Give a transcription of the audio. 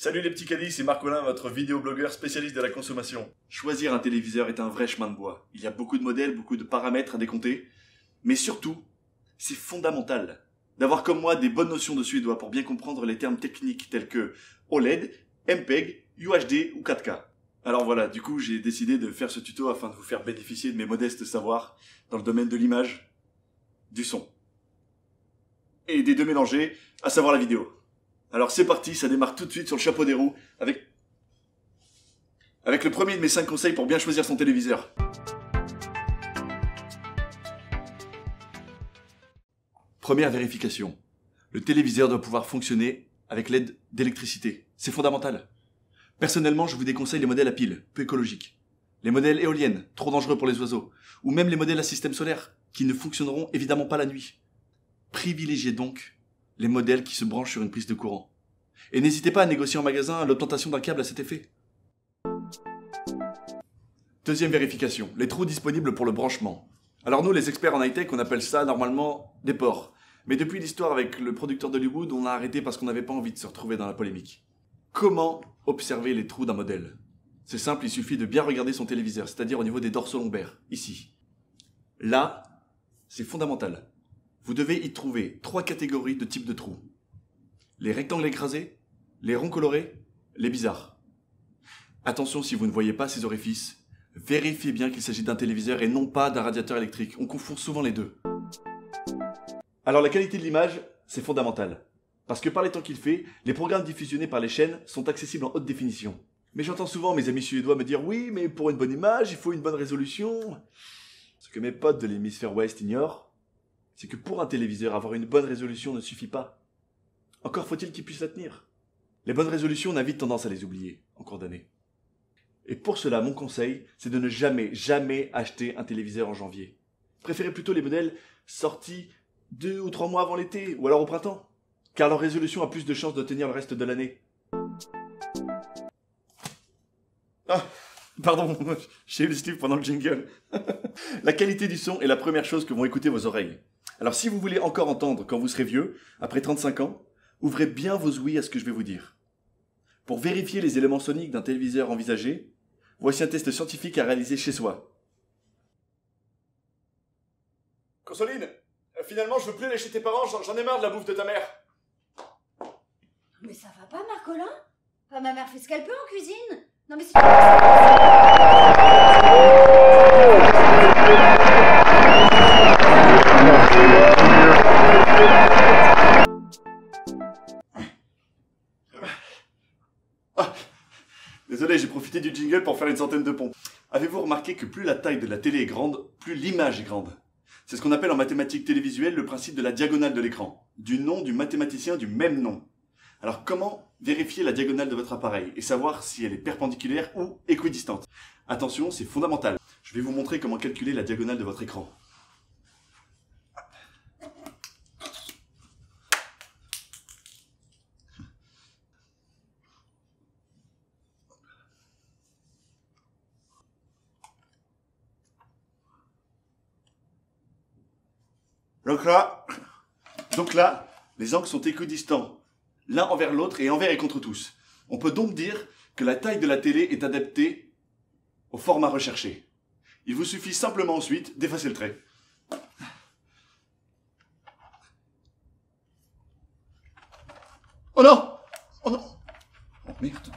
Salut les petits caddies, c'est Marcolin, votre vidéoblogueur spécialiste de la consommation. Choisir un téléviseur est un vrai chemin de bois. Il y a beaucoup de modèles, beaucoup de paramètres à décompter. Mais surtout, c'est fondamental d'avoir comme moi des bonnes notions de suédois pour bien comprendre les termes techniques tels que OLED, MPEG, UHD ou 4K. Alors voilà, du coup j'ai décidé de faire ce tuto afin de vous faire bénéficier de mes modestes savoirs dans le domaine de l'image, du son et des deux mélangés, à savoir la vidéo. Alors c'est parti, ça démarre tout de suite sur le chapeau des roues avec le premier de mes 5 conseils pour bien choisir son téléviseur. Première vérification. Le téléviseur doit pouvoir fonctionner avec l'aide d'électricité. C'est fondamental. Personnellement, je vous déconseille les modèles à pile, peu écologiques. Les modèles éoliennes, trop dangereux pour les oiseaux. Ou même les modèles à système solaire, qui ne fonctionneront évidemment pas la nuit. Privilégiez donc les modèles qui se branchent sur une prise de courant. Et n'hésitez pas à négocier en magasin l'obtention d'un câble à cet effet. Deuxième vérification, les trous disponibles pour le branchement. Alors nous, les experts en high-tech, on appelle ça normalement des ports. Mais depuis l'histoire avec le producteur d'Hollywood, on a arrêté parce qu'on n'avait pas envie de se retrouver dans la polémique. Comment observer les trous d'un modèle? C'est simple, il suffit de bien regarder son téléviseur, c'est-à-dire au niveau des dorsaux lombaires, ici. Là, c'est fondamental. Vous devez y trouver 3 catégories de types de trous. Les rectangles écrasés, les ronds colorés, les bizarres. Attention si vous ne voyez pas ces orifices, vérifiez bien qu'il s'agit d'un téléviseur et non pas d'un radiateur électrique. On confond souvent les deux. Alors la qualité de l'image, c'est fondamental. Parce que par les temps qu'il fait, les programmes diffusionnés par les chaînes sont accessibles en haute définition. Mais j'entends souvent mes amis suédois me dire « Oui, mais pour une bonne image, il faut une bonne résolution. » Ce que mes potes de l'hémisphère ouest ignorent, c'est que pour un téléviseur, avoir une bonne résolution ne suffit pas. Encore faut-il qu'il puisse la tenir. Les bonnes résolutions, on a vite tendance à les oublier en cours d'année. Et pour cela, mon conseil, c'est de ne jamais acheter un téléviseur en janvier. Préférez plutôt les modèles sortis 2 ou 3 mois avant l'été, ou alors au printemps, car leur résolution a plus de chances de tenir le reste de l'année. Ah, pardon, j'ai eu le slip pendant le jingle. La qualité du son est la première chose que vont écouter vos oreilles. Alors si vous voulez encore entendre quand vous serez vieux, après 35 ans, ouvrez bien vos ouïes à ce que je vais vous dire. Pour vérifier les éléments soniques d'un téléviseur envisagé, voici un test scientifique à réaliser chez soi. Consoline, finalement je veux plus aller chez tes parents, j'en ai marre de la bouffe de ta mère. Mais ça va pas, Marcolin? Enfin, ma mère fait ce qu'elle peut en cuisine. Non mais c'est... Désolé, j'ai profité du jingle pour faire une centaine de pompes. Avez-vous remarqué que plus la taille de la télé est grande, plus l'image est grande? C'est ce qu'on appelle en mathématiques télévisuelles le principe de la diagonale de l'écran, du nom du mathématicien du même nom. Alors comment vérifier la diagonale de votre appareil et savoir si elle est perpendiculaire ou équidistante? Attention, c'est fondamental. Je vais vous montrer comment calculer la diagonale de votre écran. Donc là, les angles sont équidistants, l'un envers l'autre et envers et contre tous. On peut donc dire que la taille de la télé est adaptée au format recherché. Il vous suffit simplement ensuite d'effacer le trait. Oh non! Oh non! Oh merde!